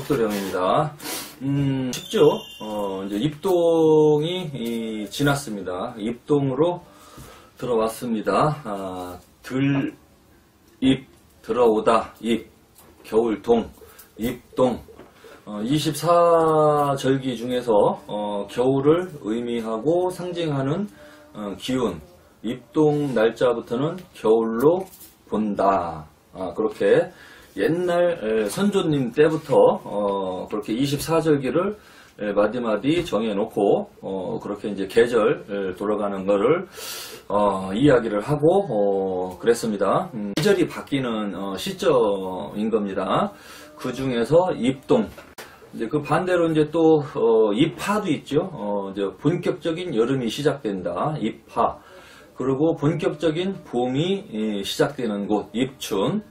태극도령입니다. 쉽죠? 이제 입동이 지났습니다. 입동으로 들어왔습니다. 들입, 들어오다, 입, 겨울동, 입동. 24절기 중에서 겨울을 의미하고 상징하는 기운, 입동 날짜부터는 겨울로 본다. 그렇게 옛날 선조님 때부터 그렇게 24절기를 마디마디 정해놓고 그렇게 이제 계절 돌아가는 거를 이야기를 하고 그랬습니다. 계절이 바뀌는 시점인 겁니다. 그 중에서 입동. 이제 그 반대로 이제 또 입하도 있죠. 이제 본격적인 여름이 시작된다. 입하. 그리고 본격적인 봄이 시작되는 곳, 입춘.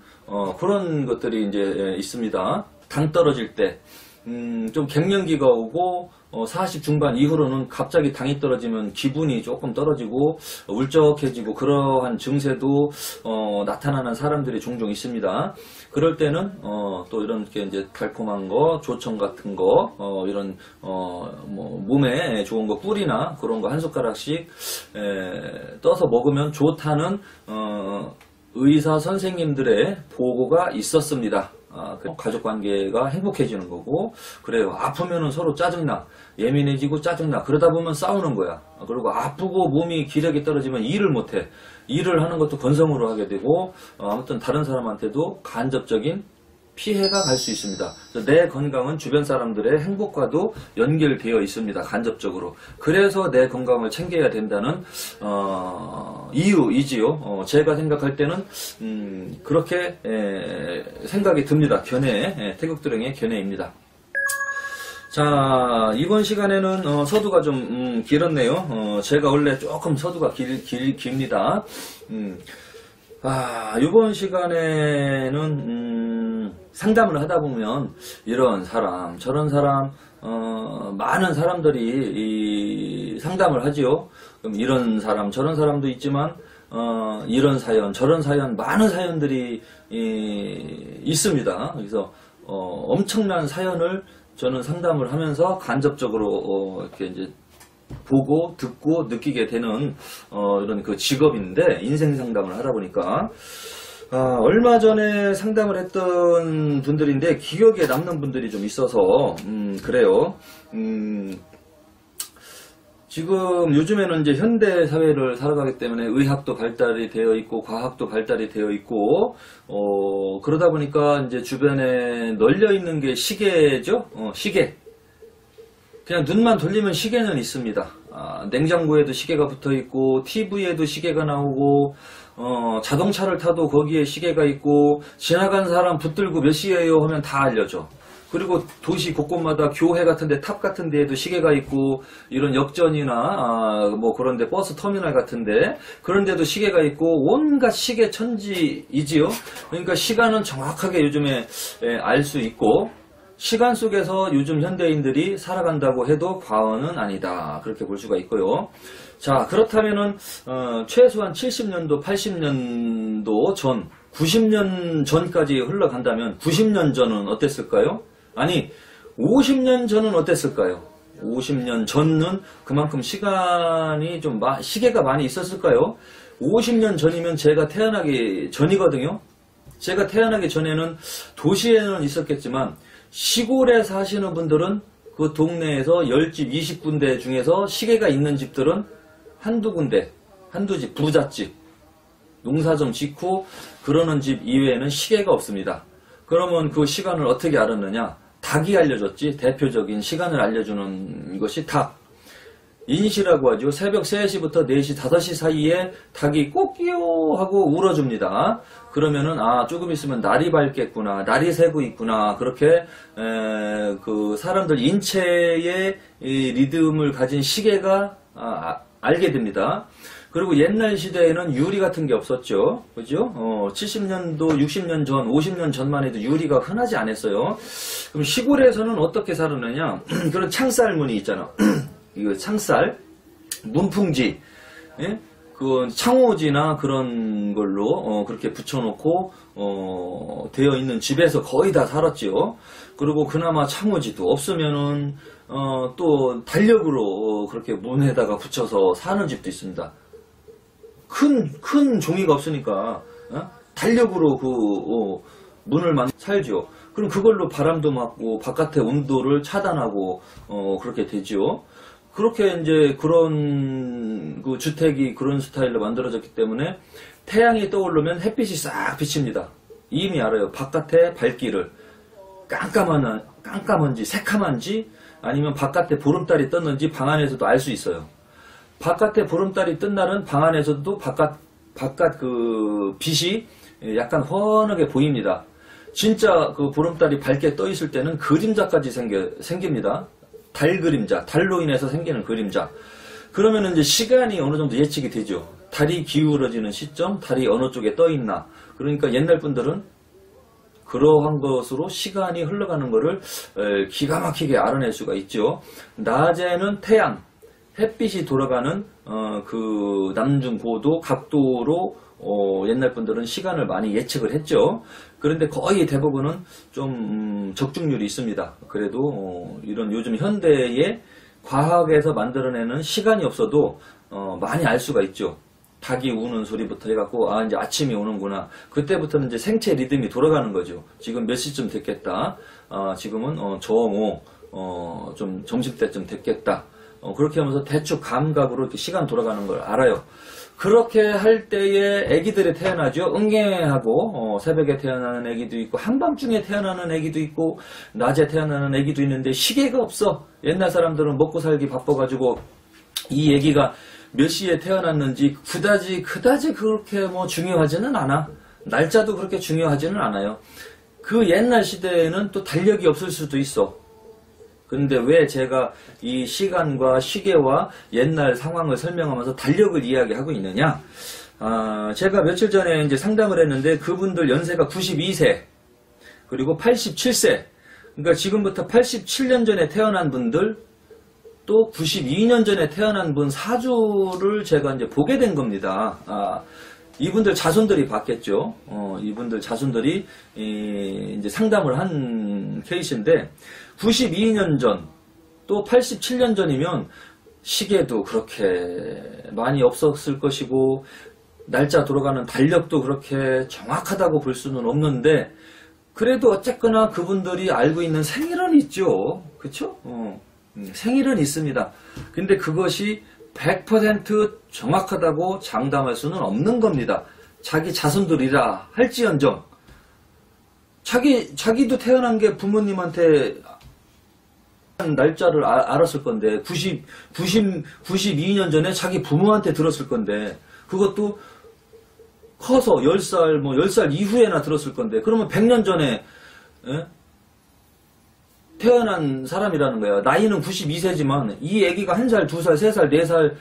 그런 것들이 이제 있습니다. 당 떨어질 때, 좀 갱년기가 오고, 40 중반 이후로는 갑자기 당이 떨어지면 기분이 조금 떨어지고, 울적해지고, 그러한 증세도, 나타나는 사람들이 종종 있습니다. 그럴 때는, 또 이렇게 이제 달콤한 거, 조청 같은 거, 이런, 뭐, 몸에 좋은 거, 꿀이나 그런 거 한 숟가락씩, 떠서 먹으면 좋다는, 의사 선생님들의 보고가 있었습니다. 가족관계가 행복해지는 거고, 그래요. 아프면은 서로 짜증나, 예민해지고 짜증나, 그러다 보면 싸우는 거야. 그리고 아프고 몸이 기력이 떨어지면 일을 못해. 일을 하는 것도 건성으로 하게 되고, 아무튼 다른 사람한테도 간접적인 피해가 갈 수 있습니다. 내 건강은 주변 사람들의 행복과도 연결되어 있습니다. 간접적으로. 그래서 내 건강을 챙겨야 된다는 이유이지요. 제가 생각할 때는 그렇게 생각이 듭니다. 견해, 태극도령의 견해입니다. 자, 이번 시간에는 서두가 좀 길었네요. 제가 원래 조금 서두가 깁니다. 이번 시간에는 상담을 하다 보면 이런 사람 저런 사람 많은 사람들이 상담을 하지요. 그럼 이런 사람 저런 사람도 있지만 이런 사연 저런 사연 많은 사연들이 있습니다. 그래서 엄청난 사연을 저는 상담을 하면서 간접적으로 이렇게 이제 보고 듣고 느끼게 되는 이런 그 직업인데, 인생 상담을 하다 보니까 얼마 전에 상담을 했던 분들인데 기억에 남는 분들이 좀 있어서 그래요. 지금 요즘에는 이제 현대 사회를 살아가기 때문에 의학도 발달이 되어 있고 과학도 발달이 되어 있고 그러다 보니까 이제 주변에 널려 있는 게 시계죠. 시계. 그냥 눈만 돌리면 시계는 있습니다. 냉장고에도 시계가 붙어 있고, TV에도 시계가 나오고, 자동차를 타도 거기에 시계가 있고, 지나간 사람 붙들고 몇 시에요 하면 다 알려줘. 그리고 도시 곳곳마다 교회 같은데, 탑 같은 데에도 시계가 있고, 이런 역전이나, 뭐 그런데 버스 터미널 같은데, 그런 데도 시계가 있고, 온갖 시계 천지이지요. 그러니까 시간은 정확하게 요즘에 알 수 있고, 시간 속에서 요즘 현대인들이 살아간다고 해도 과언은 아니다. 그렇게 볼 수가 있고요. 자, 그렇다면은 최소한 70년도, 80년도 전, 90년 전까지 흘러간다면 90년 전은 어땠을까요? 아니, 50년 전은 어땠을까요? 50년 전은 그만큼 시간이 좀 시계가 많이 있었을까요? 50년 전이면 제가 태어나기 전이거든요. 제가 태어나기 전에는 도시에는 있었겠지만 시골에 사시는 분들은 그 동네에서 10집, 20군데 중에서 시계가 있는 집들은 한두 군데, 한두 집, 부잣집, 농사좀 짓고 그러는 집 이외에는 시계가 없습니다. 그러면 그 시간을 어떻게 알았느냐? 닭이 알려줬지. 대표적인 시간을 알려주는 것이 닭. 인시라고 하죠. 새벽 3시부터 4시, 5시 사이에 닭이 꼬끼요 하고 울어줍니다. 그러면은 조금 있으면 날이 밝겠구나, 날이 새고 있구나. 그렇게 그 사람들 인체의 이 리듬을 가진 시계가 알게 됩니다. 그리고 옛날 시대에는 유리 같은 게 없었죠. 그죠? 70년도, 60년 전, 50년 전만 해도 유리가 흔하지 않았어요. 그럼 시골에서는 어떻게 살았느냐? 그런 창살문이 있잖아. 이거 창살, 문풍지, 예? 그 창호지나 그런 걸로 그렇게 붙여놓고 되어 있는 집에서 거의 다 살았지요. 그리고 그나마 창호지도 없으면은 또 달력으로 그렇게 문에다가 붙여서 사는 집도 있습니다. 큰 종이가 없으니까 달력으로 문을 살죠. 그럼 그걸로 바람도 맞고 바깥의 온도를 차단하고 그렇게 되죠. 그렇게 이제 그런 그 주택이 그런 스타일로 만들어졌기 때문에 태양이 떠오르면 햇빛이 싹 비칩니다. 이미 알아요. 바깥의 밝기를 깜깜한지 새카만지 아니면 바깥에 보름달이 떴는지 방 안에서도 알 수 있어요. 바깥에 보름달이 뜬 날은 방 안에서도 바깥 그 빛이 약간 훤하게 보입니다. 진짜 그 보름달이 밝게 떠 있을 때는 그림자까지 생깁니다. 달 그림자, 달로 인해서 생기는 그림자. 그러면 이제 시간이 어느 정도 예측이 되죠. 달이 기울어지는 시점, 달이 어느 쪽에 떠 있나. 그러니까 옛날 분들은 그러한 것으로 시간이 흘러가는 것을 기가 막히게 알아낼 수가 있죠. 낮에는 태양, 햇빛이 돌아가는 그 남중고도 각도로 옛날 분들은 시간을 많이 예측을 했죠. 그런데 거의 대부분은 좀 적중률이 있습니다. 그래도 이런 요즘 현대의 과학에서 만들어내는 시간이 없어도 많이 알 수가 있죠. 닭이 우는 소리부터 해갖고 이제 아침이 오는구나. 그때부터는 이제 생체 리듬이 돌아가는 거죠. 지금 몇 시쯤 됐겠다. 지금은 정오 좀 점심때쯤 됐겠다. 그렇게 하면서 대충 감각으로 이렇게 시간 돌아가는 걸 알아요. 그렇게 할 때에 아기들이 태어나죠. 응애하고 새벽에 태어나는 아기도 있고 한밤중에 태어나는 아기도 있고 낮에 태어나는 아기도 있는데 시계가 없어. 옛날 사람들은 먹고 살기 바빠가지고 이 아기가 몇 시에 태어났는지 그다지 그렇게 뭐 중요하지는 않아. 날짜도 그렇게 중요하지는 않아요. 그 옛날 시대에는 또 달력이 없을 수도 있어. 근데 왜 제가 이 시간과 시계와 옛날 상황을 설명하면서 달력을 이야기하고 있느냐? 제가 며칠 전에 이제 상담을 했는데 그분들 연세가 92세, 그리고 87세. 그러니까 지금부터 87년 전에 태어난 분들, 또 92년 전에 태어난 분 사주를 제가 이제 보게 된 겁니다. 이분들 자손들이 봤겠죠. 이분들 자손들이 이제 상담을 한 케이스인데 92년 전, 또 87년 전이면 시계도 그렇게 많이 없었을 것이고 날짜 돌아가는 달력도 그렇게 정확하다고 볼 수는 없는데 그래도 어쨌거나 그분들이 알고 있는 생일은 있죠. 그쵸? 생일은 있습니다. 근데 그것이 100% 정확하다고 장담할 수는 없는 겁니다. 자기 자손들이라 할지언정 자기도 태어난 게 부모님한테 날짜를 알았을 건데 92년 전에 자기 부모한테 들었을 건데 그것도 커서 10살 뭐 10살 이후에나 들었을 건데 그러면 100년 전에 태어난 사람이라는 거야. 나이는 92세지만 이 애기가 1살, 2살, 3살, 4살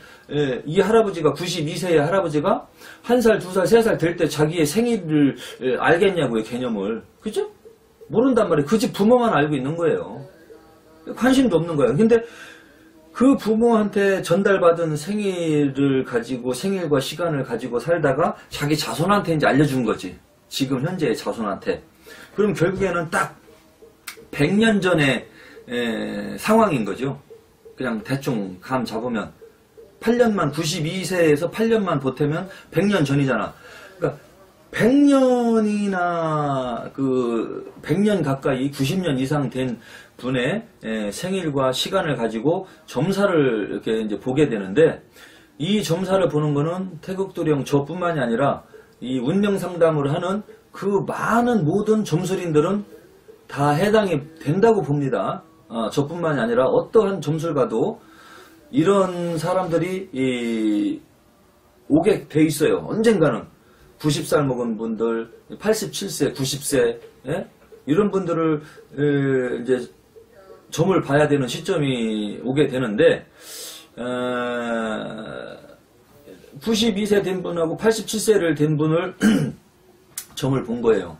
이 할아버지가 92세의 할아버지가 1살, 2살, 3살 될 때 자기의 생일을 알겠냐고요. 개념을. 그죠? 모른단 말이에요. 그 집 부모만 알고 있는 거예요. 관심도 없는 거예요. 근데 그 부모한테 전달받은 생일을 가지고 생일과 시간을 가지고 살다가 자기 자손한테 이제 알려준 거지. 지금 현재의 자손한테. 그럼 결국에는 딱 100년 전의 상황인 거죠. 그냥 대충 감 잡으면 8년만 92세에서 8년만 보태면 100년 전이잖아. 그러니까 100년이나 그 100년 가까이 90년 이상 된 분의 생일과 시간을 가지고 점사를 이렇게 이제 보게 되는데 이 점사를 보는 거는 태극도령 저뿐만이 아니라 이 운명 상담을 하는 그 많은 모든 점술인들은 다 해당이 된다고 봅니다. 저뿐만이 아니라 어떠한 점술가도 이런 사람들이 오게 돼 있어요. 언젠가는 90살 먹은 분들, 87세, 90세 이런 분들을 이제 점을 봐야 되는 시점이 오게 되는데 92세 된 분하고 87세를 된 분을 점을 본 거예요.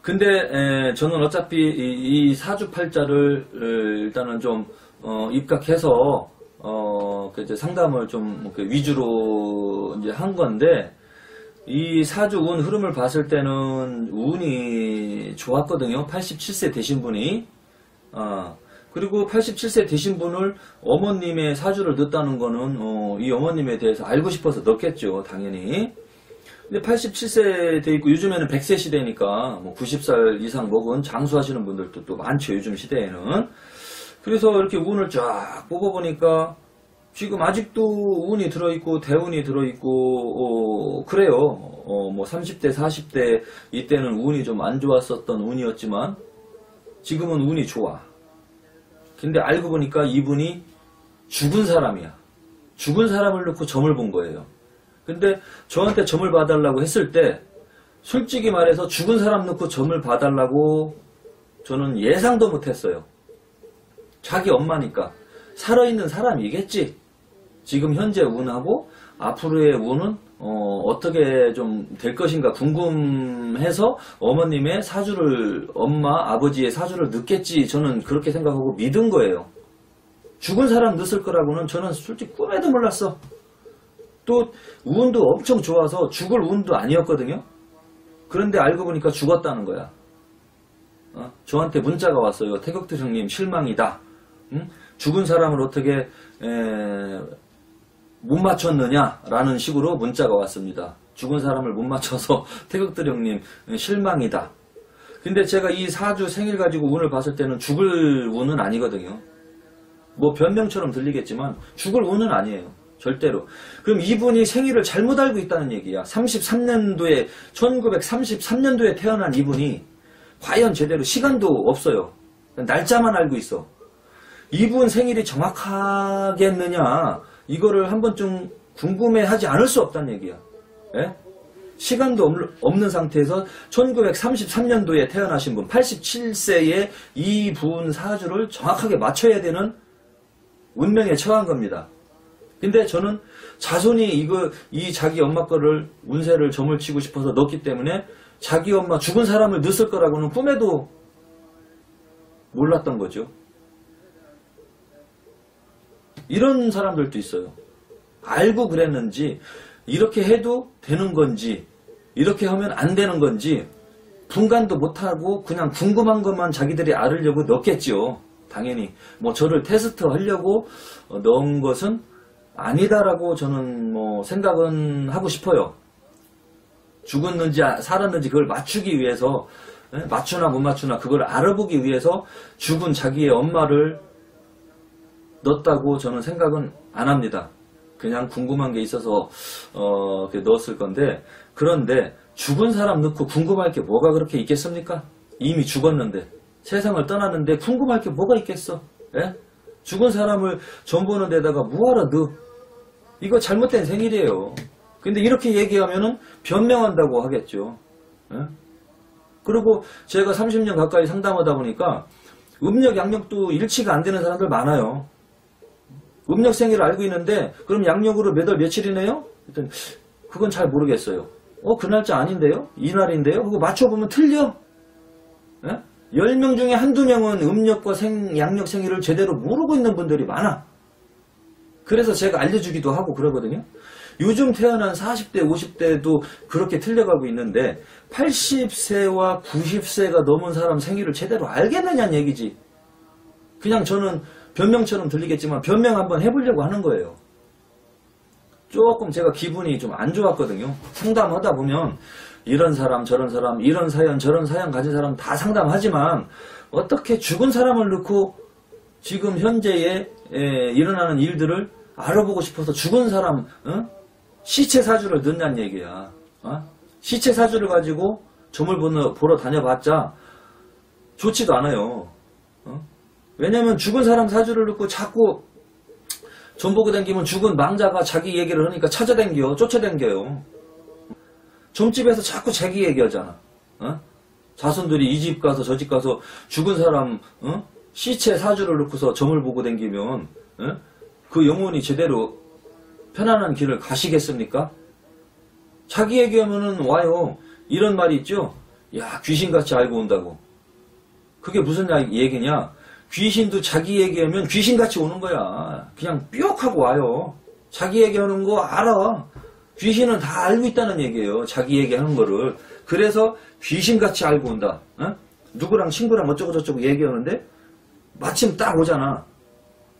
근데 저는 어차피 이 사주팔자를 일단은 좀 입각해서 이제 상담을 좀 위주로 이제 한 건데 이 사주 운 흐름을 봤을 때는 운이 좋았거든요. 87세 되신 분이. 그리고 87세 되신 분을 어머님의 사주를 넣었다는 거는 이 어머님에 대해서 알고 싶어서 넣겠죠. 당연히. 근데 87세 돼 있고 요즘에는 100세 시대니까 뭐 90살 이상 먹은 장수하시는 분들도 또 많죠. 요즘 시대에는. 그래서 이렇게 운을 쫙 뽑아보니까 지금 아직도 운이 들어있고 대운이 들어있고 그래요. 뭐 30대 40대 이때는 운이 좀 안 좋았었던 운이었지만 지금은 운이 좋아. 근데 알고 보니까 이분이 죽은 사람이야. 죽은 사람을 놓고 점을 본 거예요. 근데 저한테 점을 봐달라고 했을 때 솔직히 말해서 죽은 사람 놓고 점을 봐달라고 저는 예상도 못했어요. 자기 엄마니까 살아있는 사람이겠지. 지금 현재 운하고 앞으로의 운은 어떻게 좀 될 것인가 궁금해서 어머님의 사주를 엄마 아버지의 사주를 넣겠지. 저는 그렇게 생각하고 믿은 거예요. 죽은 사람 넣었을 거라고는 저는 솔직히 꿈에도 몰랐어. 또 운도 엄청 좋아서 죽을 운도 아니었거든요. 그런데 알고 보니까 죽었다는 거야. 저한테 문자가 왔어요. 태극들 형님 실망이다. 응? 죽은 사람을 어떻게 못 맞췄느냐라는 식으로 문자가 왔습니다. 죽은 사람을 못 맞춰서 태극들 형님 실망이다. 근데 제가 이 사주 생일 가지고 운을 봤을 때는 죽을 운은 아니거든요. 뭐 변명처럼 들리겠지만 죽을 운은 아니에요. 절대로. 그럼 이분이 생일을 잘못 알고 있다는 얘기야. 33년도에 1933년도에 태어난 이분이 과연 제대로 시간도 없어요. 날짜만 알고 있어. 이분 생일이 정확하겠느냐 이거를 한 번쯤 궁금해하지 않을 수 없다는 얘기야. 예? 시간도 없는 상태에서 1933년도에 태어나신 분 87세의 이분 사주를 정확하게 맞춰야 되는 운명에 처한 겁니다. 근데 저는 자손이 이 자기 엄마 거를 운세를 점을 치고 싶어서 넣었기 때문에 자기 엄마 죽은 사람을 넣었을 거라고는 꿈에도 몰랐던 거죠. 이런 사람들도 있어요. 알고 그랬는지 이렇게 해도 되는 건지 이렇게 하면 안 되는 건지 분간도 못하고 그냥 궁금한 것만 자기들이 알으려고 넣겠죠. 당연히 뭐 저를 테스트 하려고 넣은 것은 아니다라고 저는 뭐 생각은 하고 싶어요. 죽었는지 살았는지 그걸 맞추기 위해서 맞추나 못 맞추나 그걸 알아보기 위해서 죽은 자기의 엄마를 넣었다고 저는 생각은 안 합니다. 그냥 궁금한 게 있어서 넣었을 건데 그런데 죽은 사람 넣고 궁금할 게 뭐가 그렇게 있겠습니까? 이미 죽었는데 세상을 떠났는데 궁금할 게 뭐가 있겠어? 예? 죽은 사람을 점 보는 데다가 뭐하러 넣어? 이거 잘못된 생일이에요. 근데 이렇게 얘기하면은 변명한다고 하겠죠. 예? 그리고 제가 30년 가까이 상담하다 보니까 음력 양력도 일치가 안 되는 사람들 많아요. 음력 생일을 알고 있는데 그럼 양력으로 몇 월 며칠이네요? 일단 그건 잘 모르겠어요. 그 날짜 아닌데요? 이 날인데요? 그거 맞춰보면 틀려. 예? 10명 중에 한두 명은 음력과 양력 생일을 제대로 모르고 있는 분들이 많아. 그래서 제가 알려주기도 하고 그러거든요. 요즘 태어난 40대, 50대도 그렇게 틀려가고 있는데 80세와 90세가 넘은 사람 생일을 제대로 알겠느냐는 얘기지. 그냥 저는 변명처럼 들리겠지만 변명 한번 해보려고 하는 거예요. 조금 제가 기분이 좀 안 좋았거든요. 상담하다 보면 이런 사람 저런 사람 이런 사연 저런 사연 가진 사람 다 상담하지만 어떻게 죽은 사람을 넣고 지금 현재에 일어나는 일들을 알아보고 싶어서 죽은 사람 시체 사주를 넣냐는 얘기야. 시체 사주를 가지고 점을 보러 다녀봤자 좋지도 않아요. 왜냐면 죽은 사람 사주를 넣고 자꾸 점 보고 다니면 죽은 망자가 자기 얘기를 하니까 쫓아다녀요. 점집에서 자꾸 자기 얘기하잖아. 자손들이 이 집 가서 저 집 가서 죽은 사람 시체 사주를 넣고서 점을 보고 다니면 그 영혼이 제대로 편안한 길을 가시겠습니까? 자기 얘기하면은 와요. 이런 말이 있죠. 야, 귀신같이 알고 온다고. 그게 무슨 얘기냐? 귀신도 자기 얘기하면 귀신같이 오는 거야. 그냥 삐옥하고 와요. 자기 얘기하는 거 알아. 귀신은 다 알고 있다는 얘기예요. 자기 얘기하는 거를. 그래서 귀신같이 알고 온다. 어? 누구랑 친구랑 어쩌고저쩌고 얘기하는데 마침 딱 오잖아.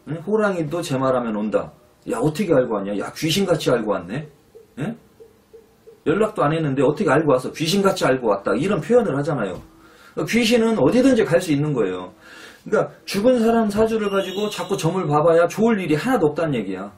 응? 호랑이도 제 말하면 온다. 야, 어떻게 알고 왔냐? 야, 귀신같이 알고 왔네. 응? 연락도 안 했는데 어떻게 알고 왔어? 귀신같이 알고 왔다. 이런 표현을 하잖아요. 귀신은 어디든지 갈 수 있는 거예요. 그러니까 죽은 사람 사주를 가지고 자꾸 점을 봐봐야 좋을 일이 하나도 없다는 얘기야.